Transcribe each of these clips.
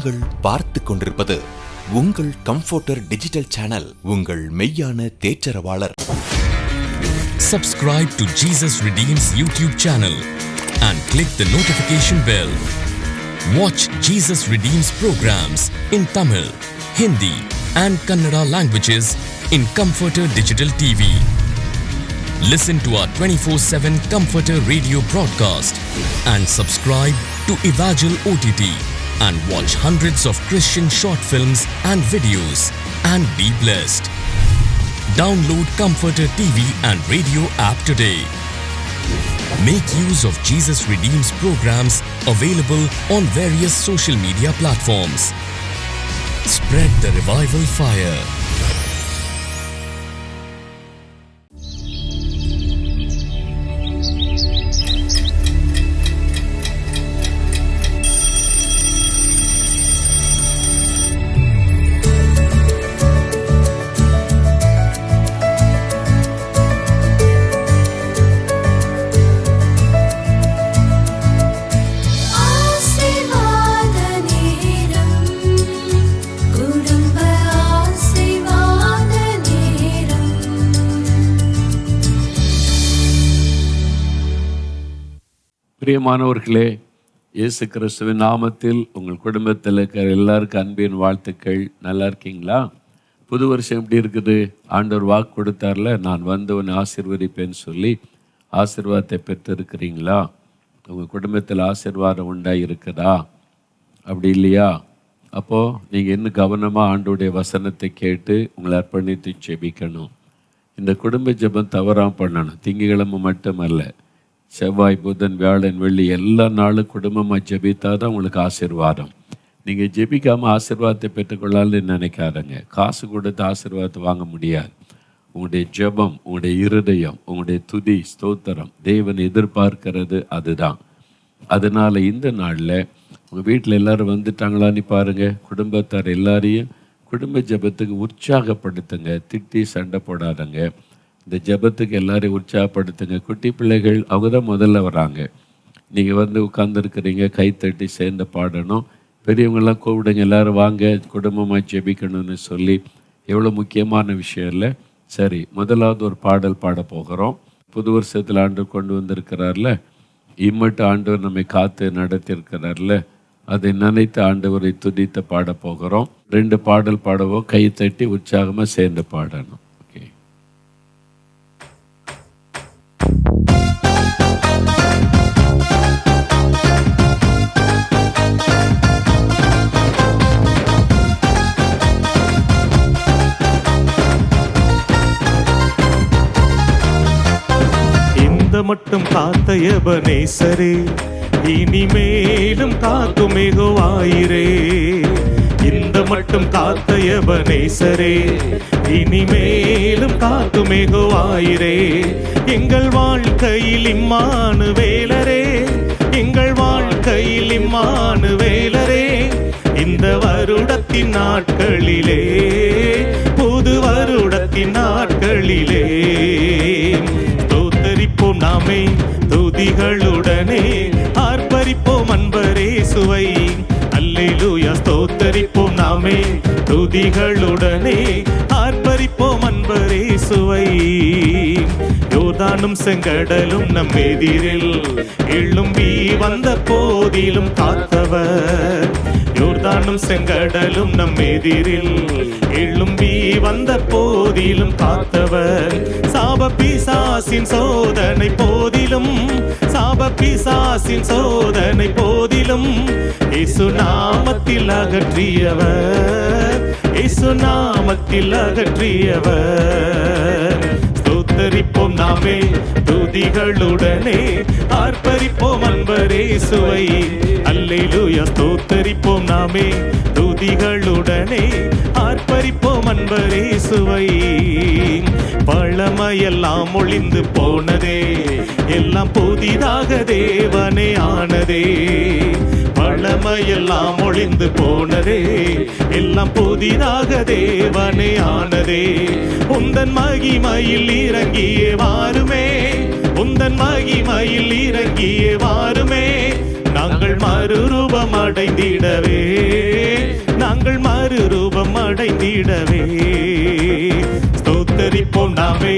நீங்கள் பார்த்து கொண்டிருப்பது உங்கள் கம்ஃபர்டர் டிஜிட்டல் சேனல், உங்கள் மெய்யான தேற்றரவாளர். Subscribe to Jesus Redeems YouTube channel and click the notification bell. Watch Jesus Redeems programs in Tamil, Hindi and Kannada languages in Comforter Digital TV. Listen to our 24/7 Comforter radio broadcast and subscribe to Evangel OTT and watch hundreds of Christian short films and videos and be blessed. Download Comforter TV and radio app today. Make use of Jesus Redeems programs available on various social media platforms. Spread the revival fire. பிரியமானவர்களே, இயேசு கிறிஸ்துவின் நாமத்தில் உங்கள் குடும்பத்தில் இருக்கிற எல்லாருக்கும் அன்பின் வாழ்த்துக்கள். நல்லா இருக்கீங்களா? புது வருஷம் எப்படி இருக்குது? ஆண்டவர் வாக்கு கொடுத்தார்ல, நான் வந்து உன்னை ஆசீர்வதிப்பேன்னு சொல்லி ஆசீர்வாதத்தை பெற்றிருக்கிறீங்களா? உங்கள் குடும்பத்தில் ஆசீர்வாதம் உண்டாகி இருக்குதா? அப்படி இல்லையா? அப்போது நீங்கள் இன்னும் கவனமாக ஆண்டோடைய வசனத்தை கேட்டு உங்களை அர்ப்பணித்து ஜெபிக்கணும். இந்த குடும்ப ஜெபம் தவறாமல் பண்ணணும். திங்கட்கிழமை மட்டுமல்ல, செவ்வாய், புதன், வியாழன், வெள்ளி எல்லா நாளும் குடும்பமாக ஜெபித்தா தான் உங்களுக்கு ஆசீர்வாதம். நீங்கள் ஜெபிக்காமல் ஆசீர்வாதத்தை பெற்றுக்கொள்ளான்னு நினைக்காதங்க. காசு கொடுத்து ஆசீர்வாதத்தை வாங்க முடியாது. உங்களுடைய ஜெபம், உங்களுடைய இருதயம், உங்களுடைய துதி, ஸ்தோத்திரம் தேவன் எதிர்பார்க்கிறது அதுதான். அதனால் இந்த நாளில் உங்கள் வீட்டில் எல்லோரும் வந்துட்டாங்களான்னு பாருங்கள். குடும்பத்தார் எல்லாரையும் குடும்ப ஜெபத்துக்கு உற்சாகப்படுத்துங்க. திட்டி சண்டை போடாதங்க. இந்த ஜெபத்துக்கு எல்லாரையும் உற்சாகப்படுத்துங்க. குட்டி பிள்ளைகள் அவங்க தான் முதல்ல வராங்க. நீங்கள் வந்து உட்காந்துருக்கிறீங்க, கைத்தட்டி சேர்ந்து பாடணும். பெரியவங்கெல்லாம் கூப்பிடுங்க, எல்லோரும் வாங்க குடும்பமாக ஜெபிக்கணும்னு சொல்லி. எவ்வளோ முக்கியமான விஷயம் இல்லை? சரி, முதலாவது ஒரு பாடல் பாட போகிறோம். புது வருஷத்தில் ஆண்டவர் கொண்டு வந்திருக்கிறார்ல, இம்மட்டு ஆண்டவர் நம்மை காத்து நடத்தியிருக்கிறார்ல, அதை நினைத்து ஆண்டவரை துதித்து பாட போகிறோம். 2 பாடல் பாடவும், கைத்தட்டி உற்சாகமாக சேர்ந்து பாடணும். மட்டும் காத்த எபனேசரே, இனிமேலும் காக்கும் யெகோவாயிரே. இந்த மட்டும் காத்த எபனேசரே, இனிமேலும் காக்கும் யெகோவாயிரே. எங்கள் வாழ்க்கையில் இம்மானுவேலரே, எங்கள் வாழ்க்கையில் இம்மானுவேலரே. இந்த வருடத்தின் நாட்களிலே, புது வருடத்தின் நாட்களிலே நாமே துதிகளுடனே ஆர்ப்பரிப்போம் அன்பரே சுவை. அல்லேலூயா, ஸ்தோத்தரிப்போம் நாமே துதிகளுடனே ஆர்ப்பரிப்போம் அன்பரே சுவை. யோர்தானும் செங்கடலும் நம் எதிரில் எழும்பி வந்த போதிலும் காத்தவர். யோர்தானும் செங்கடலும் நம் எதிரில் எழும்பி வந்த போதிலும் காத்தவர். சாப பிசாசின் சோதனை போதிலும், சாப பிசாசின் சோதனை போதிலும் இயேசு நாமத்தில் அகற்றியவர், இயேசு நாமத்தில் அகற்றியவர். ஸ்தோத்தரிப்போம் நாமே துதிகளுடனே ஆர்ப்பரிப்போம் அன்பரே சுவை. அல்லேலூயா, ஸ்தோத்தரிப்போம் நாமே துதிகளுடனே ஆர்ப்பரிப்போம் அன்பரே சுவை. பழமையெல்லாம் ஒளிந்து போனதே, எல்லாம் புதிதாக தேவனே ஆனதே. பழமையெல்லாம் ஒளிந்து போனதே, எல்லாம் புதிதாக தேவனே ஆனதே. உந்தன் மகிமையில் இறங்கியே வாருமே, உந்தன் மகிமையில் இறங்கியே வாருமே. நாங்கள் மறுரூபம் அடைந்திடவே, நாங்கள் மறுரூபம் அடைந்திடவே. ஸ்தோத்தரிப்போம் நாமே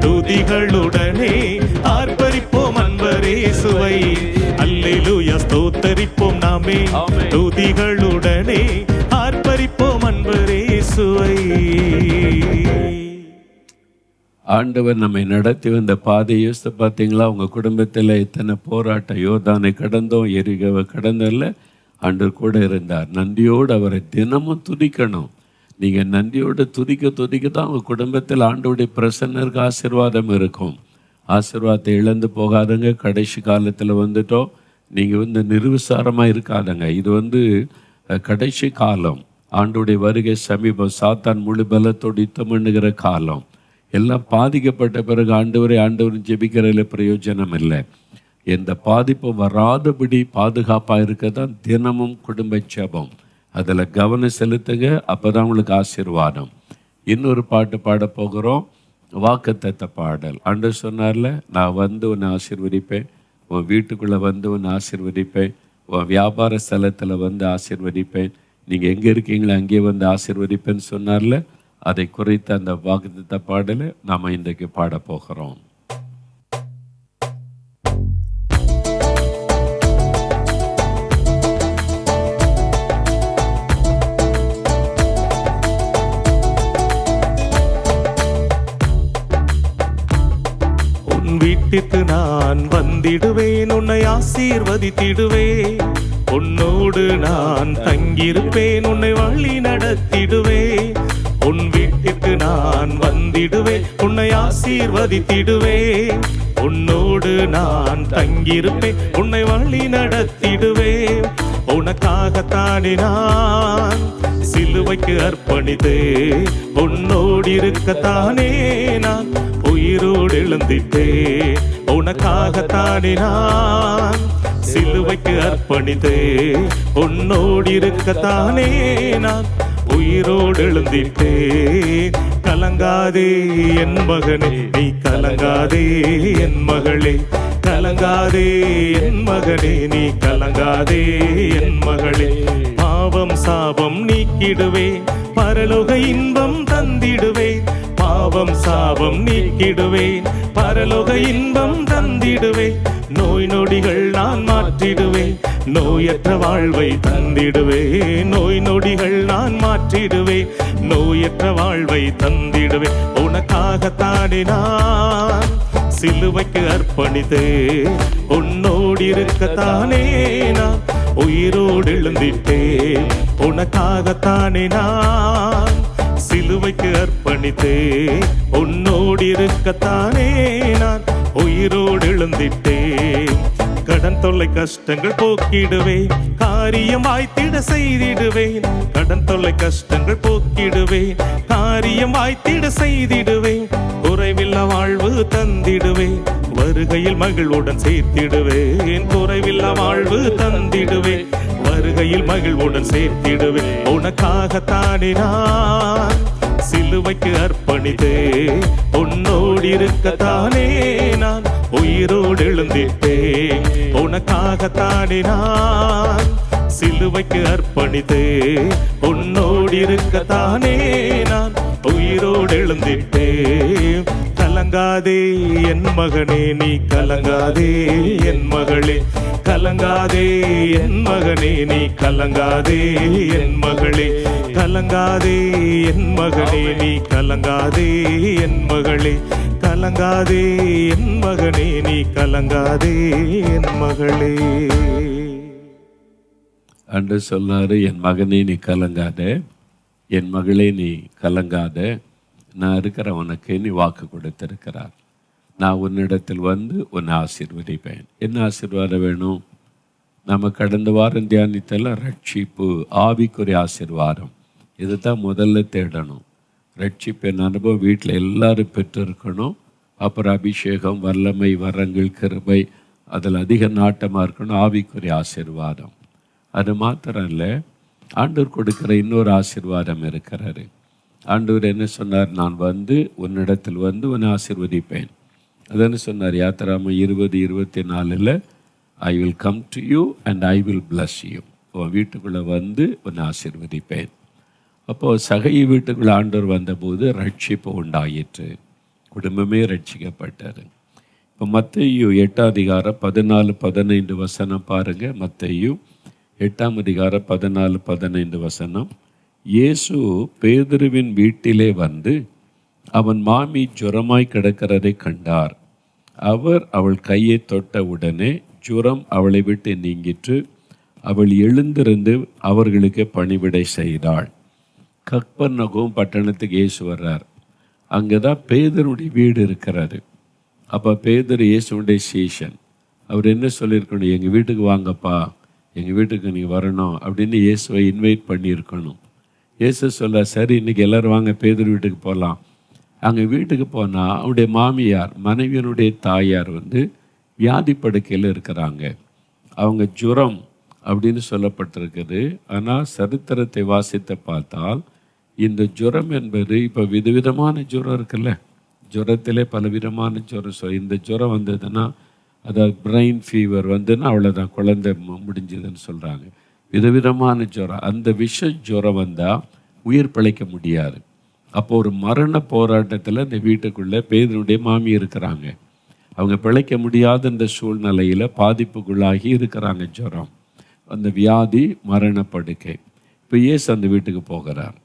துதிகளுடனே, ஆர்ப்பரிப்போம் அன்பரே சுவை. அல்லேலூயா. ஸ்தோத்தரிப்போம் நாமே துதிகளுடனே, ஆர்ப்பரிப்போம் அன்பரே சுவை. ஆண்டவர் நம்மை நடத்தி வந்த பாதை யோசித்து பார்த்தீங்களா? உங்கள் குடும்பத்தில் இத்தனை போராட்டம், யோர்தானை கடந்தோம், எரிகவை கடந்ததில்ல, ஆண்டவர் கூட இருந்தார். நன்றியோடு அவரை தினமும் துதிக்கணும். நீங்கள் நன்றியோடு துதிக்க துதிக்க தான் உங்கள் குடும்பத்தில் ஆண்டவருடைய பிரசன்னருக்கு ஆசீர்வாதம் இருக்கும். ஆசீர்வாதத்தை இழந்து போகாதங்க. கடைசி காலத்தில் வந்துட்டோம். நீங்கள் நிர்விசாரமாக இருக்காதங்க. இது கடைசி காலம். ஆண்டவருடைய வருகை சமீபம். சாத்தான் முழு பலத்தோடு யுத்தம் பண்ணுகிற காலம். எல்லாம் பாதிக்கப்பட்ட பிறகு ஆண்டவரின் ஜெபிக்கிறதுல பிரயோஜனம் இல்லை. எந்த பாதிப்பும் வராதபடி பாதுகாப்பாக இருக்க தான் தினமும் குடும்ப ஜெபம். அதில் கவனம் செலுத்துங்க. அப்போ தான் உங்களுக்கு ஆசீர்வாதம். இன்னொரு பாட்டு பாட போகிறோம், வாக்குத்தத்த பாடல். ஆண்டவர் சொன்னார்ல, நான் வந்து உன்னை ஆசீர்வதிப்பேன், உன் வீட்டுக்குள்ளே வந்து உன்னை ஆசீர்வதிப்பேன், உன் வியாபார ஸ்தலத்தில் வந்து ஆசீர்வதிப்பேன், நீங்கள் எங்கே இருக்கீங்களோ அங்கேயே வந்து ஆசீர்வதிப்பேன்னு சொன்னார்ல. அதை குறித்த அந்த வாக்குத்தத்த பாடலை நாம் இன்றைக்கு பாட போகிறோம். உன் வீட்டுக்கு நான் வந்திடுவேன், உன்னை ஆசீர்வதித்திடுவேன், உன்னோடு நான் தங்கியிருப்பேன், உன்னை வழி நடத்திடுவேன். உன் வீட்டிற்கு நான் வந்திடுவேன், உன்னை ஆசீர்வதித்திடுவேன், உன்னோடு நான் தங்கியிருப்பேன், உன்னை வழி நடத்திடுவேன். உனக்காகத்தானே நான் சிலுவைக்கு அர்ப்பணித்து, உன்னோடு இருக்கத்தானே நான் உயிரோடு எழுந்திட்டேன். உனக்காகத்தானே நான் சிலுவைக்கு அர்ப்பணித்து, உன்னோடு இருக்கத்தானே நான் உயிரோடு எழுந்திட்டேன். கலங்காதே என் மகனே, நீ கலங்காதே என் மகளே, கலங்காதே என் மகனே, நீ கலங்காதே என் மகளே. பாவம் சாபம் நீக்கிடுவேன், பரலோக இன்பம் தந்திடுவேன். பாவம் சாபம் நீக்கிடுவேன், பரலோக இன்பம் தந்திடுவேன். நோய் நொடிகள் நான் மாற்றிடுவேன், நோயற்ற வாழ்வை தந்திடுவேன். நோய் நொடிகள் நான் மாற்றிடுவேன், நோயற்ற வாழ்வை தந்திடுவேன். உனக்காகத்தானே நான் சிலுவைக்கு அர்ப்பணித்து, உன்னோடு இருக்கத்தானே நான் உயிரோடு எழுந்திட்டேன். உனக்காகத்தானே நான் சிலுவைக்கு அர்ப்பணித்து, உன்னோடு இருக்கத்தானே நான் உயிரோடு எழுந்திட்டேன். கடன் தொல்லை கஷ்டங்கள் போக்கிடுவேன், காரியம் வாய்த்திட செய்திடுவேன். கடன் தொல்லை கஷ்டங்கள் போக்கிடுவேன், காரியம் வாய்த்திட செய்திடுவேன். குறைவில்லா வாழ்வு தந்திடுவேன், வருகையில் மகிழ்வுடன் சேர்த்திடுவேன். குறைவில்லா வாழ்வு தந்திடுவேன், வருகையில் மகிழ்வுடன் சேர்த்திடுவேன். உனக்காகத்தானே நான் சிலுவைக்கு அர்ப்பணித்து, உன்னோடு இருக்கத்தானே நான் உயிரோடு எழுந்திட்டேன். உனக்காகத்தானே நான் சிலுவைக்கு அர்ப்பணித்து, உன்னோடு இருக்கத்தானே நான் உயிரோடு எழுந்திட்டேன். கலங்காதே என் மகனே, நீ கலங்காதே என் மகளே, கலங்காதே என் மகனே, நீ கலங்காதே என் மகளே, கலங்காதே என் மகனே, நீ கலங்காதே என் மகளே, கலங்காதே என் மகனே, நீ கலங்காதே என் மகளே. அன்று சொன்னாரு, என் மகனே நீ கலங்காத, என் மகளே நீ கலங்காத, நான் இருக்கிற உனக்கு நீ வாக்கு கொடுத்திருக்கிறார். நான் உன்னிடத்தில் வந்து உன்னை ஆசீர்வதிப்பேன். என்ன ஆசீர்வாதம் வேணும்? நம்ம கடந்த வாரம் தியானித்தெல்லாம் ரட்சிப்பு, ஆவிக்குரிய ஆசீர்வாதம். இதை தான் முதல்ல தேடணும். ரட்சிப்பின் அனுபவம் வீட்டில் எல்லாரும் பெற்றிருக்கணும். அப்புறம் அபிஷேகம், வல்லமை, வரங்கள், கிருபை, அதில் அதிக நாட்டமாக இருக்கணும். ஆவிக்குரிய ஆசீர்வாதம். அது மாத்திரம் இல்லை, ஆண்டவர் கொடுக்குற இன்னொரு ஆசீர்வாதம் இருக்கிறாரு. ஆண்டவர் என்ன சொன்னார்? நான் வந்து உன்னிடத்தில் வந்து உன்னை ஆசீர்வதிப்பேன். அதன்னு சொன்னார். யாத்திராம 20:24 I will come to you and I will bless you. உன் வீட்டுக்குள்ளே வந்து உன்னை ஆசீர்வதிப்பேன். அப்போது சகை வீட்டுக்குள்ளே ஆண்டவர் வந்தபோது ரட்சிப்பு உண்டாயிற்று, குடும்பமே ரட்சிக்கப்பட்டார். இப்போ மத்தேயு 8:14-15 பாருங்கள். மத்தேயு 8:14-15 இயேசு பேதுருவின் வீட்டிலே வந்து அவன் மாமி ஜுரமாய் கிடக்கிறதை கண்டார். அவர் அவள் கையை தொட்ட உடனே ஜுரம் அவளை விட்டு நீங்கிற்று. அவள் எழுந்திருந்து அவர்களுக்கு பணிவிடை செய்தாள். கப்பர்நகூம் பட்டணத்துக்கு இயேசு வர்றார். அங்கே தான் பேதுருடைய வீடு இருக்கிறது. அப்போ பேதுரு இயேசுடைய சீஷன். அவர் என்ன சொல்லியிருக்கணும்? எங்கள் வீட்டுக்கு வாங்கப்பா, எங்கள் வீட்டுக்கு நீங்கள் வரணும் அப்படின்னு இயேசுவை இன்வைட் பண்ணியிருக்கணும். இயேசு சொல்ல, சரி இன்றைக்கி எல்லோரும் வாங்க பேதுரு வீட்டுக்கு போகலாம். அங்கே வீட்டுக்கு போனால் அவனுடைய மாமியார், மனைவியனுடைய தாயார் வந்து வியாதி படுக்கையில் இருக்கிறாங்க. அவங்க ஜுரம் அப்படின்னு சொல்லப்பட்டிருக்குது. ஆனால் சரித்திரத்தை வாசித்து பார்த்தால் இந்த ஜுரம் என்பது இப்போ விதவிதமான ஜுரம் இருக்குல்ல, ஜுரத்திலே பலவிதமான ஜுரம். இந்த ஜுரம் வந்ததுன்னா, அதாவது பிரெயின் ஃபீவர் வந்துன்னா அவ்வளோதான், குழந்தை முடிஞ்சதுன்னு சொல்கிறாங்க. விதவிதமான ஜுரம். அந்த விஷ ஜுரம் வந்தால் உயிர் பிழைக்க முடியாது. அப்போ ஒரு மரண போராட்டத்தில் இந்த வீட்டுக்குள்ளே பேதுருடைய மாமி இருக்கிறாங்க. அவங்க பிழைக்க முடியாத இந்த சூழ்நிலையில் பாதிப்புக்குள்ளாகி இருக்கிறாங்க. ஜுரம், அந்த வியாதி, மரணப்படுக்கை. இப்போ இயேசு அந்த வீட்டுக்கு போகிறார்.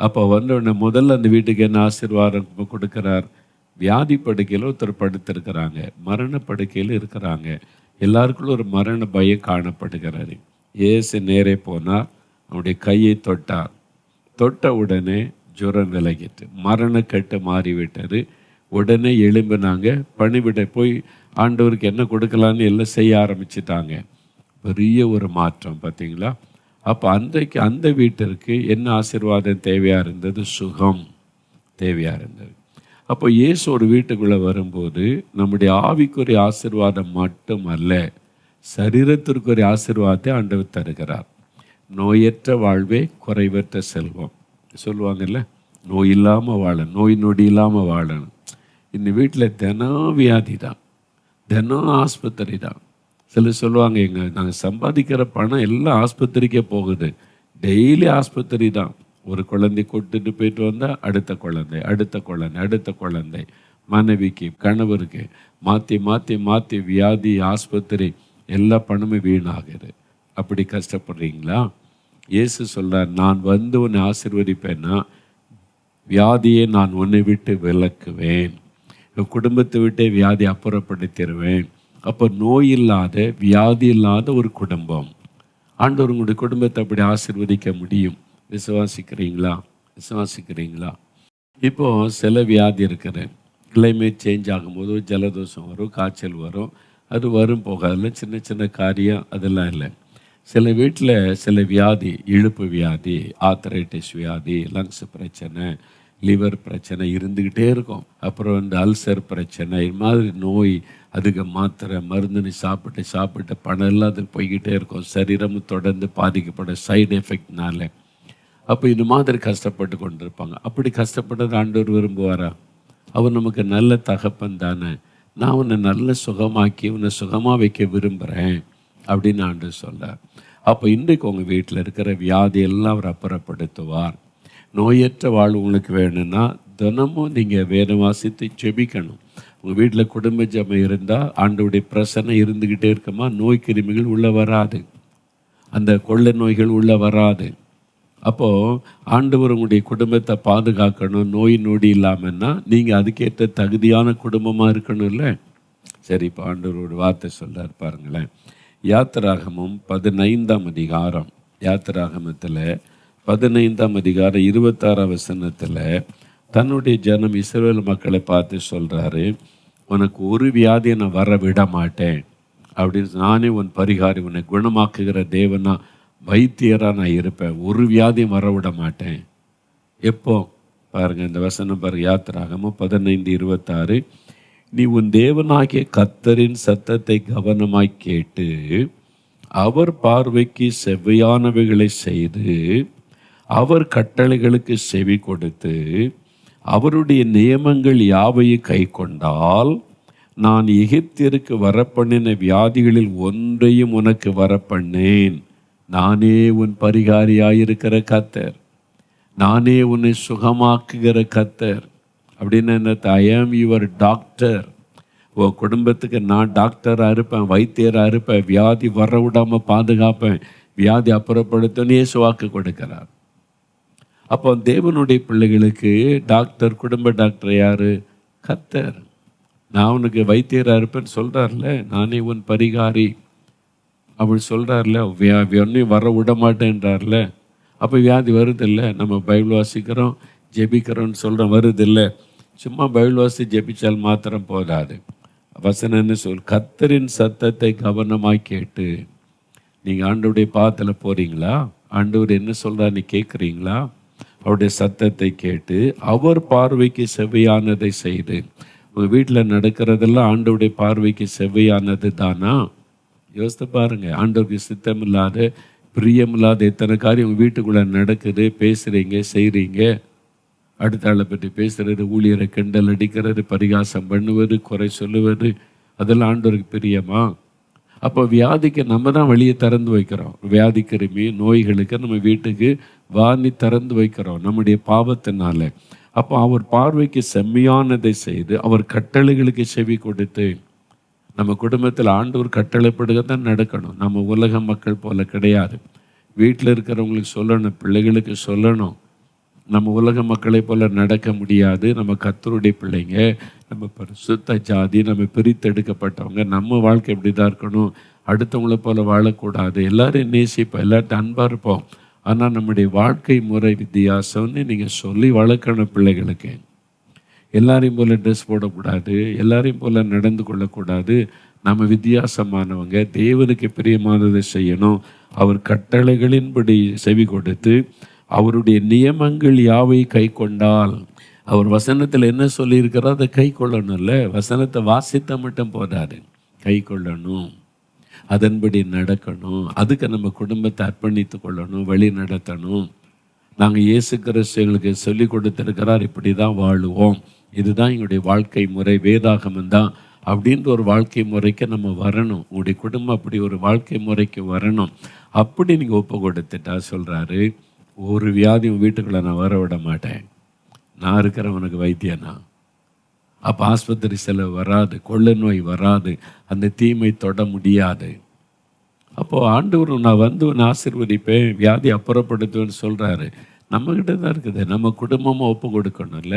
அப்போ வந்தோடனே முதல்ல அந்த வீட்டுக்கு என்ன ஆசீர்வாதம் கொடுக்குறார்? வியாதி படுக்கையில் ஒருத்தர் படுத்திருக்கிறாங்க, மரணப்படுக்கையில் இருக்கிறாங்க. எல்லாருக்குள்ள ஒரு மரண பயம் காணப்படுகிறது. இயேசு நேரே போனார், அவனுடைய கையை தொட்டார். தொட்ட உடனே ஜுரம் விலகிட்டு, மரணக்கட்டு மாறிவிட்டது. உடனே எழும்பினாங்க, பணிவிட போய் ஆண்டவருக்கு என்ன கொடுக்கலான்னு எல்லாம் செய்ய ஆரம்பிச்சிட்டாங்க. பெரிய ஒரு மாற்றம் பார்த்தீங்களா? அப்போ அன்றைக்கு அந்த வீட்டிற்கு என்ன ஆசீர்வாதம் தேவையாக இருந்தது? சுகம் தேவையாக இருந்தது. அப்போ இயேசு ஒரு வீட்டுக்குள்ளே வரும்போது நம்முடைய ஆவிக்குரிய ஆசீர்வாதம் மட்டும் அல்ல, சரீரத்திற்குரிய ஆசீர்வாதத்தை ஆண்டவர் தருகிறார். நோயற்ற வாழ்வே குறைவற்ற செல்வம் சொல்லுவாங்கல்ல, நோய் இல்லாமல் வாழணும், நோய் நொடி இல்லாமல் வாழணும். இந்த வீட்டில் தினம் வியாதி தான், தினம் ஆஸ்பத்திரி தான். சிலர் சொல்லுவாங்க, நாங்கள் சம்பாதிக்கிற பணம் எல்லாம் ஆஸ்பத்திரிக்கே போகுது, டெய்லி ஆஸ்பத்திரி தான். ஒரு குழந்தை கூட்டிட்டு போயிட்டு வந்தால் அடுத்த குழந்தை, அடுத்த குழந்தை, அடுத்த குழந்தை, மனைவிக்கு, கணவருக்கு மாற்றி மாற்றி மாற்றி வியாதி, ஆஸ்பத்திரி, எல்லா பணமும் வீணாகுது. அப்படி கஷ்டப்படுறீங்களா? இயேசு சொல்றார், நான் வந்து உன்னை ஆசீர்வதிப்பேன்னா வியாதியை நான் உன்னை விட்டு விலக்குவேன், குடும்பத்தை விட்டே வியாதி அப்புறப்படுத்திடுவேன். அப்போ நோய் இல்லாத, வியாதி இல்லாத ஒரு குடும்பம். ஆண்டவர் உங்களுடைய குடும்பத்தை அப்படி ஆசீர்வதிக்க முடியும். விசுவாசிக்கிறீங்களா? விசுவாசிக்கிறீங்களா? இப்போது சில வியாதி இருக்குது, கிளைமேட் சேஞ்ச் ஆகும்போது ஜலதோஷம் வரும், காய்ச்சல் வரும். அது வரும் போகாதுல, சின்ன சின்ன காரியம் அதெல்லாம் இல்லை. சில வீட்டில் சில வியாதி, இழுப்பு வியாதி, ஆத்தரைட்டிஸ் வியாதி, லங்ஸ் பிரச்சனை, லிவர் பிரச்சனை இருந்துக்கிட்டே இருக்கும். அப்புறம் இந்த அல்சர் பிரச்சனை, இது மாதிரி நோய், அதுக்கு மாத்திரை மருந்துன்னு சாப்பிட்டு சாப்பிட்டு பணம் எல்லாம் அதுக்கு போய்கிட்டே இருக்கும். சரீரமும் தொடர்ந்து பாதிக்கப்பட சைடு எஃபெக்ட்னால. அப்போ இந்த மாதிரி கஷ்டப்பட்டு கொண்டு இருப்பாங்க. அப்படி கஷ்டப்பட்டது ஆண்டவர் விரும்புவாரா? அவர் நமக்கு நல்ல தகப்பன் தானே. நான் உன்னை நல்ல சுகமாக்கி உன்னை சுகமாக வைக்க விரும்புகிறேன் அப்படின்னு ஆண்டவர் சொல்கிறார். அப்போ இன்றைக்கு உங்கள் வீட்டில் இருக்கிற வியாதியெல்லாம் அவர் அப்புறப்படுத்துவார். நோயற்ற வாழ்வு உங்களுக்கு வேணும்னா தினமும் நீங்கள் வேதம் வாசித்து செபிக்கணும். உங்கள் வீட்டில் குடும்ப ஜெபம் இருந்தால் ஆண்டவருடைய பிரசன்னை இருந்துக்கிட்டே இருக்குமா, நோய் கிருமிகள் உள்ளே வராது, அந்த கொள்ளை நோய்கள் உள்ளே வராது. அப்போது ஆண்டவர் உங்களுடைய குடும்பத்தை பாதுகாக்கணும், நோய் நொடி இல்லாமல்னா நீங்கள் அதுக்கேற்ற தகுதியான குடும்பமாக இருக்கணும்ல. சரி, இப்போ ஆண்டவரோட வார்த்தை சொல்கிறார் பாருங்களேன். யாத்திராகமம் 15ஆம் அதிகாரம், யாத்திராகமத்தில் 15ஆம் அதிகாரம் 26ஆம் வசனத்தில் தன்னுடைய ஜனம் இஸ்ரவேல் மக்களை பார்த்து சொல்கிறாரு, உனக்கு ஒரு வியாதியை நான் வர விட மாட்டேன் அப்படின்னு, நானே உன் பரிகாரி, உன்னை குணமாக்குகிற தேவனா வைத்தியராக நான் இருப்பேன், ஒரு வியாதியும் வர விட மாட்டேன். எப்போ பாருங்கள் இந்த வசனம் பாருங்கள். யாத்திராகமம் 15:26, நீ உன் தேவனாகிய கர்த்தரின் சத்தத்தை கவனமாய் கேட்டு அவர் பார்வைக்கு செவ்வையானவைகளை செய்து அவர் கட்டளைகளுக்கு செவி கொடுத்து அவருடைய நியமங்கள் யாவையும் கை கொண்டால் நான் எகிப்திற்கு வரப்பண்ணின வியாதிகளில் ஒன்றையும் உனக்கு வரப்பண்ணேன். நானே உன் பரிகாரியாயிருக்கிற கர்த்தர், நானே உன்னை சுகமாக்குகிற கர்த்தர். அப்படின்னு என்ன? ஐ ஆம் யுவர் டாக்டர். உன் குடும்பத்துக்கு நான் டாக்டராக இருப்பேன், வைத்தியராக இருப்பேன், வியாதி வர விடாமல் பாதுகாப்பேன், வியாதி அப்புறப்படுத்தணும் இயேசு வாக்கு கொடுக்கிறார். அப்போ தேவனுடைய பிள்ளைகளுக்கு டாக்டர், குடும்ப டாக்டர் யார்? கர்த்தர். நான் உனக்கு வைத்தியராக இருப்பேன்னு சொல்கிறார்ல, நானே உன் பரிகாரி அப்படி சொல்கிறார்ல, ஒன்றையும் வர விட மாட்டேன்றார்ல. அப்போ வியாதி வருதில்லை. நம்ம பைபிள் வாசிக்கிறோம், ஜெபிக்கிறோன்னு சொல்கிறோம், வருதில்லை. சும்மா பைபிள் வாசி ஜெபிச்சால் மாத்திரம் போதாது. வசனன்னு கர்த்தரின் சத்தத்தை கவனமாக கேட்டு. நீங்கள் ஆண்டவருடைய பாதத்தில் போகிறீங்களா? ஆண்டவர் என்ன சொல்கிறான்னு கேட்குறீங்களா? அவருடைய சத்தத்தை கேட்டு அவர் பார்வைக்கு செவ்வையானதை செய்து. உங்கள் வீட்டில் நடக்கிறதெல்லாம் ஆண்டவருடைய பார்வைக்கு செவ்வையானது தானா? யோசித்து பாருங்கள். ஆண்டவருக்கு சித்தமில்லாத, பிரியமில்லாத எத்தனை காரியம் உங்கள் வீட்டுக்குள்ளே நடக்குது. பேசுகிறீங்க, செய்கிறீங்க. அடுத்த ஆளை பற்றி பேசுகிறது, ஊழியரை கிண்டல் அடிக்கிறது, பரிகாசம் பண்ணுவது, குறை சொல்லுவது, அதெல்லாம் ஆண்டவருக்கு பிரியமா? அப்போ வியாதிக்கு நம்ம தான் வழியை திறந்து வைக்கிறோம். வியாதி கிருமி நோய்களுக்கு நம்ம வீட்டுக்கு வாணி திறந்து வைக்கிறோம் நம்முடைய பாவத்தினால. அப்போ அவர் பார்வைக்கு செம்மையானதை செய்து அவர் கட்டளைகளுக்கு செவி கொடுத்து. நம்ம குடும்பத்தில் ஆண்டவர் கட்டளைப்படுக தான் நடக்கணும். நம்ம உலக மக்கள் போல கிடையாது. வீட்டில் இருக்கிறவங்களுக்கு சொல்லணும், பிள்ளைகளுக்கு சொல்லணும். நம்ம உலக மக்களை போல நடக்க முடியாது. நம்ம கர்த்தருடைய பிள்ளைங்க, நம்ம பரிசுத்த ஜாதி, நம்ம பிரித்தெடுக்கப்பட்டவங்க. நம்ம வாழ்க்கை எப்படி தான் இருக்கணும், அடுத்தவங்களை போல வாழக்கூடாது. எல்லாரையும் நேசிப்போம், எல்லார்ட்டும் அன்பாக இருப்போம். ஆனால் நம்முடைய வாழ்க்கை முறை வித்தியாசம்னு நீங்கள் சொல்லி வளர்க்கணும் பிள்ளைகளுக்கு. எல்லாரையும் போல் ட்ரெஸ் போடக்கூடாது, எல்லாரையும் போல் நடந்து கொள்ளக்கூடாது. நம்ம வித்தியாசமானவங்க, தேவனுக்கு பிரியமானதை செய்யணும். அவர் கட்டளைகளின்படி செவி கொடுத்து அவருடைய நியமங்கள் யாவை கை கொண்டால். அவர் வசனத்தில் என்ன சொல்லியிருக்கிறோ அதை கை கொள்ளணும்ல. வசனத்தை வாசித்த மட்டும் போதாது, கை கொள்ளணும், அதன்படி நடக்கணும். அதுக்கு நம்ம குடும்பத்தை அர்ப்பணித்து கொள்ளணும், வழி நடத்தணும். நாங்கள் இயேசு கிறிஸ்து எங்களுக்கு சொல்லி கொடுத்துருக்கிறார், இப்படி தான் வாழுவோம், இதுதான் எங்களுடைய வாழ்க்கை முறை, வேதாகமம் தான் அப்படின்ற ஒரு வாழ்க்கை முறைக்கு நம்ம வரணும். உங்களுடைய குடும்பம் அப்படி ஒரு வாழ்க்கை முறைக்கு வரணும். அப்படி நீங்கள் ஒப்பு கொடுத்துட்டா சொல்கிறாரு, ஒரு வியாதி உன் வீட்டுக்குள்ளே நான் வர விட மாட்டேன், நான் இருக்கிறவனுக்கு வைத்தியனா. அப்போ ஆஸ்பத்திரி செலவு வராது, கொள்ளை நோய் வராது, அந்த தீமை தொட முடியாது. அப்போது ஆண்டவர் நான் வந்து உன்னை ஆசீர்வதிப்பேன், வியாதி அப்புறப்படுத்துவேன்னு சொல்கிறாரு. நம்மக்கிட்ட தான் இருக்குது. நம்ம குடும்பமாக ஒப்பு கொடுக்கணும்ல.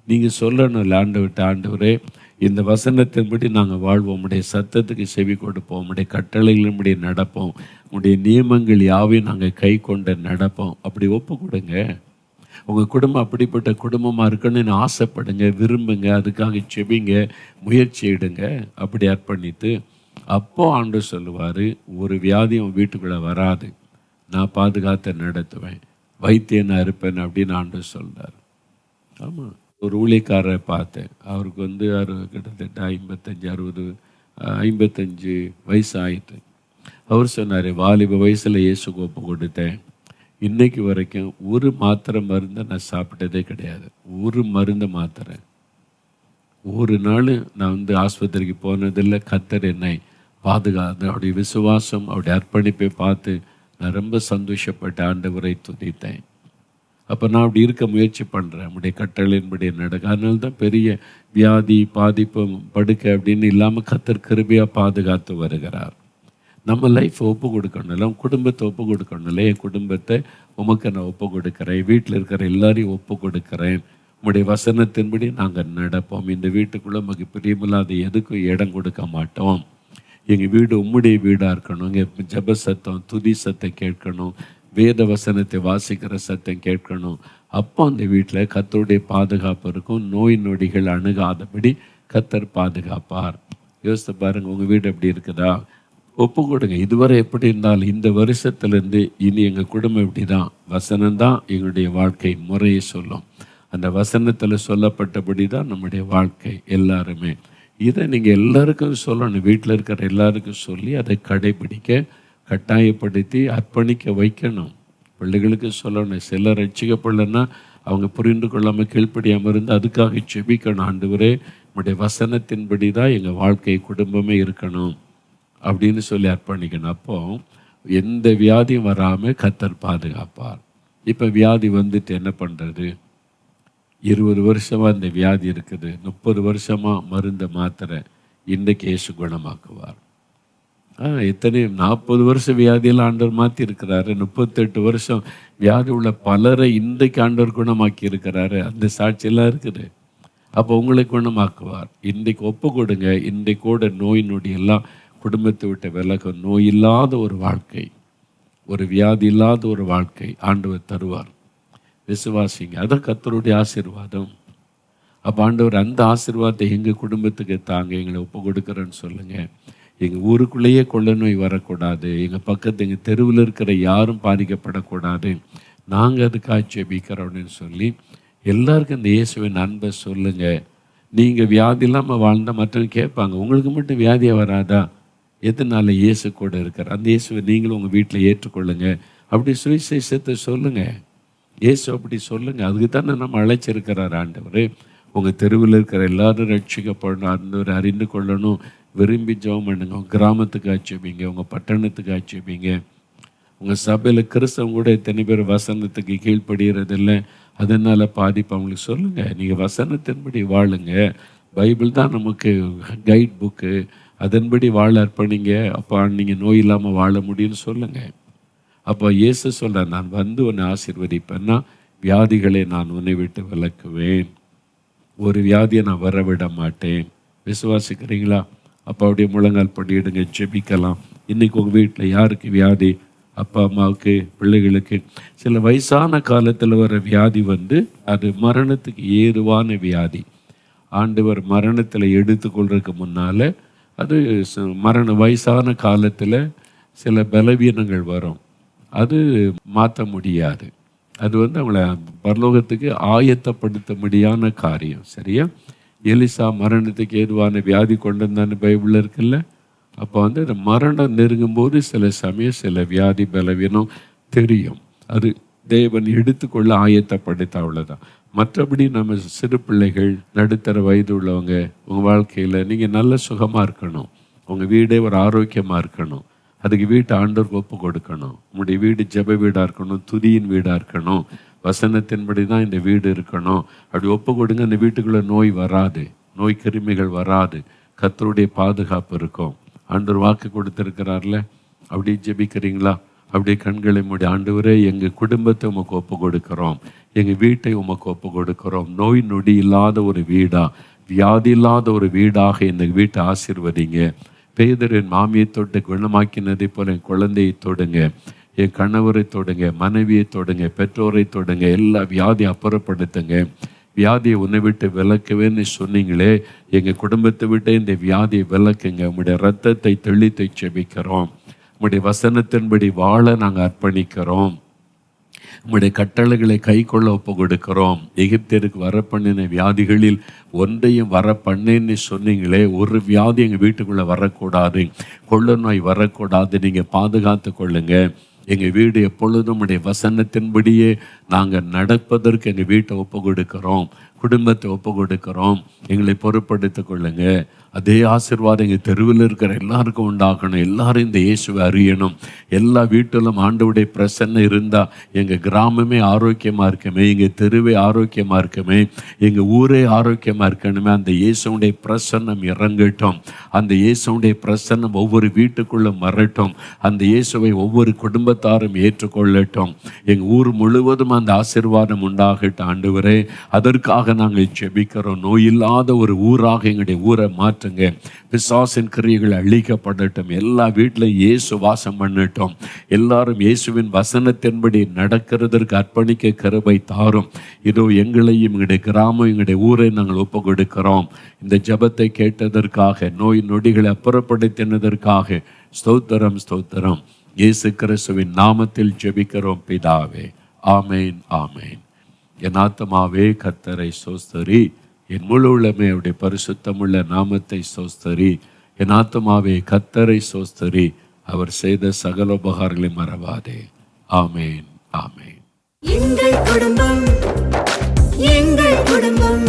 நீங்கள் சொல்லணும்ல ஆண்டவர்கிட்ட, ஆண்டவரே இந்த வசனத்தின்படி நாங்கள் வாழ்வோம், உடைய சத்தத்துக்கு செவி கொடுப்போம், உடைய கட்டளைகளின்படி நடப்போம், உடைய நியமங்கள் யாவையும் நாங்கள் கை கொண்டு நடப்போம். அப்படி ஒப்பு கொடுங்க. உங்கள் குடும்பம் அப்படிப்பட்ட குடும்பமாக இருக்கணும்னு ஆசைப்படுங்க, விரும்புங்க, அதுக்காக செபிங்க, முயற்சி எடுங்க. அப்படி அர்ப்பணித்து அப்போ ஆண்டவர் சொல்லுவார், ஒரு வியாதியும் உன் வீட்டுக்குள்ளே வராது, நான் பாதுகாத்து நடத்துவேன், வைத்தியனாக இருப்பேன் அப்படின்னு ஆண்டவர் சொல்கிறார். ஆமாம். ஒரு ஊழியக்காரரை பார்த்தேன். அவருக்கு வந்து கிட்டத்தட்ட 55 வயசு ஆயிட்டு. அவர் சொன்னார், வாலிப வயசில் இயேசுக்கு ஒப்பு கொடுத்தேன், இன்னைக்கு வரைக்கும் ஒரு மாத்திரை மருந்தை நான் சாப்பிட்டதே கிடையாது. ஒரு மருந்து மாத்திரை ஒரு நாள் நான் வந்து ஆஸ்பத்திரிக்கு போனதில்லை. கர்த்தர் என்னை பாதுகாத்து அவருடைய விசுவாசம், அவருடைய அர்ப்பணிப்பை பார்த்து நான் ரொம்ப சந்தோஷப்பட்ட ஆண்டவரை துதித்தேன். அப்போ நான் அப்படி இருக்க முயற்சி பண்ணுறேன், நம்முடைய கட்டளையின்படி நடக்க. அதனால தான் பெரிய வியாதி, பாதிப்பு, படுக்கை அப்படின்னு இல்லாமல் கர்த்தர் கிருபையாக பாதுகாத்து வருகிறார். நம்ம லைஃப்பை ஒப்பு கொடுக்கணும்ல, உன் குடும்பத்தை ஒப்பு கொடுக்கணும்ல. என் குடும்பத்தை உமக்கு நான் ஒப்பு கொடுக்குறேன், வீட்டில் இருக்கிற எல்லாரையும் ஒப்பு கொடுக்குறேன், உங்களுடைய வசனத்தின்படி நாங்கள் நடப்போம், இந்த வீட்டுக்குள்ளே நமக்கு பிரியமில்லாத எதுக்கும் இடம் கொடுக்க மாட்டோம், எங்கள் வீடு உம்முடைய வீடாக இருக்கணும், இங்கே ஜப சத்தம், துதி சத்தம் கேட்கணும், வேத வசனத்தை வாசிக்கிற சத்தம் கேட்கணும். அப்போ அந்த வீட்டில் கர்த்தருடைய பாதுகாப்பு இருக்கும், நோய் நொடிகள் அணுகாதபடி கர்த்தர் பாதுகாப்பார். யோசித்து பாருங்கள், உங்கள் வீடு எப்படி இருக்குதா? ஒப்பு கொடுங்க. இதுவரை எப்படி இருந்தாலும் இந்த வருஷத்துலேருந்து இனி எங்கள் குடும்பம் இப்படி தான், வசனம்தான் எங்களுடைய வாழ்க்கை முறையை சொல்லும். அந்த வசனத்தில் சொல்லப்பட்டபடி தான் நம்முடைய வாழ்க்கை எல்லாருமே. இதை நீங்கள் எல்லாருக்கும் சொல்லணும், வீட்டில் இருக்கிற எல்லாருக்கும் சொல்லி அதை கடைபிடிக்க கட்டாயப்படுத்தி அர்ப்பணிக்க வைக்கணும். பிள்ளைகளுக்கு சொல்லணும். சிலர் ரட்சிக்கப்படலைன்னா அவங்க புரிந்து கொள்ளாமல் கீழ்ப்படியாமல் இருந்து அதுக்காக செபிக்கணும். ஆண்டவரே உம்முடைய வசனத்தின்படி தான் எங்கள் வாழ்க்கை குடும்பமே இருக்கணும் அப்படின்னு சொல்லி அர்ப்பணிக்கணும். அப்போ எந்த வியாதியும் வராமல் கர்த்தர் பாதுகாப்பார். இப்போ வியாதி வந்துட்டு என்ன பண்ணுறது? 20 வருஷமாக இந்த வியாதி இருக்குது, 30 வருஷமாக மருந்தை மாத்திரை, இன்றைக்கு இயேசு குணமாக்குவார். எத்தனை 40 வருஷம் வியாதியெல்லாம் ஆண்டவர் மாற்றி இருக்கிறாரு. 38 வருஷம் வியாதி உள்ள பலரை இன்றைக்கு ஆண்டவர் குணமாக்கி இருக்கிறாரு. அந்த சாட்சியெல்லாம் இருக்குது. அப்போ உங்களை குணமாக்குவார். இன்றைக்கு ஒப்பு கொடுங்க. இன்றைக்கூட நோய் நொடி எல்லாம் குடும்பத்தை விட்டு விலகும். நோய் இல்லாத ஒரு வாழ்க்கை, ஒரு வியாதி இல்லாத ஒரு வாழ்க்கை ஆண்டவர் தருவார். விசுவாசிங்க, அதான் கர்த்தருடைய ஆசீர்வாதம். அப்போ ஆண்டவர் அந்த ஆசீர்வாதத்தை எங்கள் குடும்பத்துக்கு தாங்க, எங்களை ஒப்பு கொடுக்குறேன்னு சொல்லுங்கள். எங்கள் ஊருக்குள்ளேயே கொள்ள நோய் வரக்கூடாது, எங்கள் பக்கத்து எங்கள் தெருவில் இருக்கிற யாரும் பாதிக்கப்படக்கூடாது, நாங்கள் அதுக்காக ஜெபிக்கிறோம் அப்படின்னு சொல்லி எல்லாருக்கும் இந்த இயேசுவின் அன்பை சொல்லுங்கள். நீங்கள் வியாதி இல்லாமல் வாழ்ந்தால் மற்றவங்க கேட்பாங்க, உங்களுக்கு மட்டும் வியாதியாக வராதா? எதனால? இயேசு கூட இருக்கிற அந்த இயேசுவை நீங்களும் உங்கள் வீட்டில் ஏற்றுக்கொள்ளுங்க. அப்படி சுவிசேஷத்தை சொல்லுங்கள். இயேசு அப்படி சொல்லுங்கள். அதுக்கு தானே நம்ம அழைச்சிருக்கிறார் ஆண்டவர். உங்கள் தெருவில் இருக்கிற எல்லாரும் ரட்சிக்கப்படணும், ஆண்டவர் அறிந்து கொள்ளணும். விரும்பி ஜெபம் பண்ணுங்க. உங்கள் கிராமத்துக்கு ஆட்சேபிங்க, உங்கள் பட்டணத்துக்கு ஆட்சேபிங்க. உங்கள் சபையில் கிறிஸ்தவங்க கூட எத்தனை பேர் வசனத்துக்கு கீழ்ப்படுகிறதில்லை, அதனால் பாதிப்பு அவங்களுக்கு சொல்லுங்கள். நீங்கள் வசனத்தின்படி வாழுங்க. பைபிள் தான் நமக்கு கைட் புக்கு, அதன்படி வாழ அர்ப்பணிங்க. அப்போ நீங்கள் நோய் இல்லாமல் வாழ முடியும்னு சொல்லுங்கள். அப்போ இயேசு சொல்கிறார், நான் வந்து உன்னை ஆசீர்வதிப்பேன்னா வியாதிகளை நான் உன்னை விட்டு விலக்குவேன், ஒரு வியாதியை நான் வரவிட மாட்டேன். விசுவாசிக்கிறீங்களா? அப்போ அப்படியே முழங்கால் படியிடுங்க, ஜெபிக்கலாம். இன்றைக்கி உங்கள் வீட்டில் யாருக்கு வியாதி? அப்பா அம்மாவுக்கு, பிள்ளைகளுக்கு. சில வயசான காலத்தில் வர வியாதி வந்து அது மரணத்துக்கு ஏதுவான வியாதி. ஆண்டவர் மரணத்தில் எடுத்துக்கொள்றதுக்கு முன்னால் அது வயசான காலத்தில் சில பலவீனங்கள் வரும், அது மாற்ற முடியாது. அது வந்து அவங்கள பரலோகத்துக்கு ஆயத்தப்படுத்த முடியாத காரியம். சரியா? எலிசா மரணத்துக்கு ஏதுவான வியாதி கொண்டு வந்தான்னு பைபிளில் இருக்குல்ல. அப்போ வந்து அந்த மரணம் நெருங்கும்போது சில சமயம் சில வியாதி பலவீனம் தெரியும். அது தேவன் எடுத்துக்கொள்ள ஆயத்தப்படுத்த, அவ்வளோதான். மற்றபடி நம்ம சிறு பிள்ளைகள், நடுத்தர வயது உள்ளவங்க, உங்கள் வாழ்க்கையில் நீங்கள் நல்ல சுகமாக இருக்கணும், உங்கள் வீடே ஒரு ஆரோக்கியமாக இருக்கணும். அதுக்கு வீட்டை ஆண்டவருக்கு ஒப்பு கொடுக்கணும். உங்களுடைய வீடு ஜெப வீடாக இருக்கணும், துதியின் வீடாக இருக்கணும், வசனத்தின்படி தான் இந்த வீடு இருக்கணும். அப்படி ஒப்பு கொடுங்க. அந்த வீட்டுக்குள்ளே நோய் வராது, நோய் கிருமிகள் வராது, கர்த்தருடைய பாதுகாப்பு இருக்கும். ஆண்டவர் வாக்கு கொடுத்துருக்கிறார்ல. அப்படி ஜெபிக்கிறீங்களா? அப்படியே கண்களை மூடி, ஆண்டவரே எங்கள் குடும்பத்தை உமக்கு ஒப்பு கொடுக்குறோம், எங்கள் வீட்டை உமக்கு ஒப்பு கொடுக்குறோம். நோய் நொடி இல்லாத ஒரு வீடாக, வியாதி இல்லாத ஒரு வீடாக இந்த வீட்டை ஆசீர்வதிங்க. பேதரின் மாமியை தொட்டு குணமாக்கினதை போல என் குழந்தையை தொடுங்க, என் கணவரை தொடுங்க, மனைவியை தொடுங்க, பெற்றோரை தொடுங்க. எல்லா வியாதியை அப்புறப்படுத்துங்க. வியாதியை உன்னை விட்டு விலக்குவேன்னு சொன்னீங்களே, எங்கள் குடும்பத்தை விட்டு இந்த வியாதியை விலக்குங்க. உங்களுடைய இரத்தத்தை தெளித்து செபிக்கிறோம். உங்களுடைய வசனத்தின்படி வாழ நாங்கள் அர்ப்பணிக்கிறோம். உங்களுடைய கட்டளைகளை கை கொள்ள ஒப்பு கொடுக்கிறோம். எகிப்தியருக்கு வரப்பண்ணின வியாதிகளில் ஒன்றையும் வரப்பண்ணேன்னு சொன்னீங்களே, ஒரு வியாதி எங்கள் வீட்டுக்குள்ளே வரக்கூடாது, கொள்ள நோய் வரக்கூடாது, நீங்கள் பாதுகாத்து கொள்ளுங்க. எங்கள் வீடு எப்பொழுதும் உடைய வசனத்தின்படியே நாங்கள் நடப்பதற்கு எங்கள் வீட்டை ஒப்பு கொடுக்கிறோம், குடும்பத்தை ஒப்பு கொடுக்கிறோம். எங்களை பொறுப்படுத்தி கொள்ளுங்க. அதே ஆசீர்வாதம் எங்கள் தெருவில் இருக்கிற எல்லாருக்கும் உண்டாகணும். எல்லாரும் இந்த இயேசுவை அறியணும். எல்லா வீட்டிலும் ஆண்டவருடைய பிரசன்னம் இருந்தால் எங்கள் கிராமமே ஆரோக்கியமாக இருக்குமே, எங்கள் தெருவே ஆரோக்கியமாக இருக்குமே, எங்கள் ஊரே ஆரோக்கியமாக இருக்கணுமே. அந்த இயேசுடைய பிரசன்னம் இறங்கட்டும். அந்த இயேசுடைய பிரசன்னம் ஒவ்வொரு வீட்டுக்குள்ளே வரட்டும். அந்த இயேசுவை ஒவ்வொரு குடும்பத்தாரும் ஏற்றுக்கொள்ளட்டும். எங்கள் ஊர் முழுவதும் அந்த ஆசீர்வாதம் உண்டாகட்டும். ஆண்டவரே, அதற்காக நாங்கள் ஜெபிக்கிறோம். நோயில்லாத ஒரு ஊராக எங்களுடைய ஊரை மாற்றுங்க. பிசாசின் கிரியைகள் அழிக்கப்படட்டும். எல்லா வீட்டிலும் இயேசு வாசம் பண்ணட்டும். எல்லாரும் இயேசுவின் வசனத்தின்படி நடக்கிறதற்கு அர்ப்பணிக்க கிருபை தாரும். இதோ எங்களையும் எங்களுடைய கிராமம், எங்களுடைய ஊரை நாங்கள் ஒப்பு கொடுக்கிறோம். இந்த ஜெபத்தை கேட்டதற்காக, நோய் நொடிகளை அப்புறப்படுத்தினதற்காக ஸ்தோத்திரம், ஸ்தோத்திரம். இயேசு கிறிஸ்துவின் நாமத்தில் ஜெபிக்கிறோம் பிதாவே. ஆமேன், ஆமேன். என் ஆத்துமாவே கர்த்தரை ஸ்தோத்திரி, என் முழு உள்ளமே அவருடைய பரிசுத்தமுள்ள நாமத்தை ஸ்தோத்திரி. என் ஆத்துமாவே கர்த்தரை ஸ்தோத்திரி, அவர் செய்த சகல உபகாரங்களை மறவாதே. ஆமேன், ஆமேன். எங்கள் குடும்பம், எங்கள் குடும்பம்,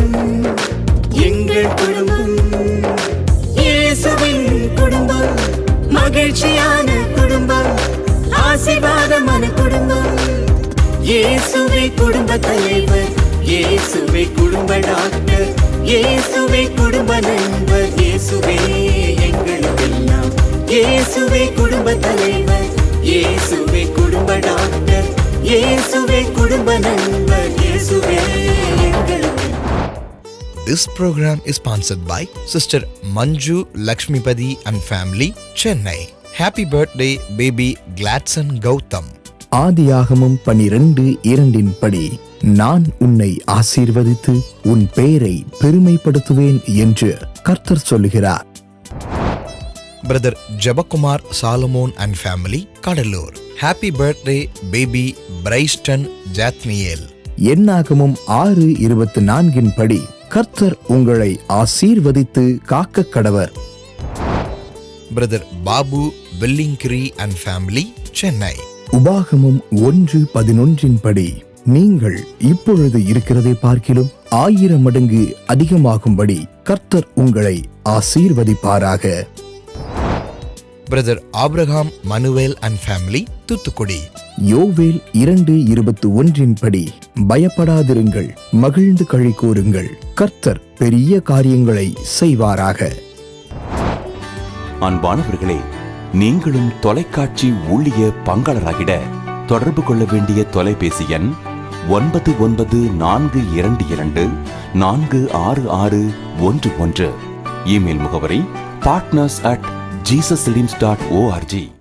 எங்கள் குடும்பம். இயேசுவே குடும்ப தலைவர், இயேசுவே குடும்ப டாக்டர், இயேசுவே குடும்ப நண்பர், இயேசுவே எங்களுக்கெல்லாம். இயேசுவே குடும்ப தலைவர், இயேசுவே குடும்ப டாக்டர், இயேசுவே குடும்ப நண்பர், இயேசுவே எங்களுக்கெல்லாம். This program is sponsored by Sister Manju Lakshmipadi and family, Chennai. Happy birthday baby Gladson Gautam. ஆதியாகமம் 12:2 படி, நான் உன்னை ஆசீர்வதித்து உன் பெயரை பெருமைப்படுத்துவேன் என்று கர்த்தர் சொல்லுகிறார். Brother Jabakumar Solomon and family, Kadalur. Happy birthday baby Bryston Jathniel. என்னாகமம் 6:24 படி, கர்த்தர் உங்களை ஆசீர்வதித்து காக்க கடவர். Brother Babu Vellingkiri and family, Chennai. உபாகமம் 1:11 படி, நீங்கள் இப்பொழுது இருக்கிறதை பார்க்கிலும் 1000 மடங்கு அதிகமாகும்படி கர்த்தர் உங்களை ஆசீர்வதிப்பாராக. Brother Abraham Manuel and family, Thuthukudi. யோவேல் 2:21 படி, பயப்படாதிருங்கள், மகிழ்ந்து களி கூறுங்கள், கர்த்தர் பெரிய காரியங்களை செய்வாராக. அன்பானவர்களே, நீங்களும் தொலைக்காட்சி ஊழிய பங்காளராகிட தொடர்பு கொள்ள வேண்டிய தொலைபேசி எண் 994222466611. இமெயில் முகவரி partners@jesusredeems.org.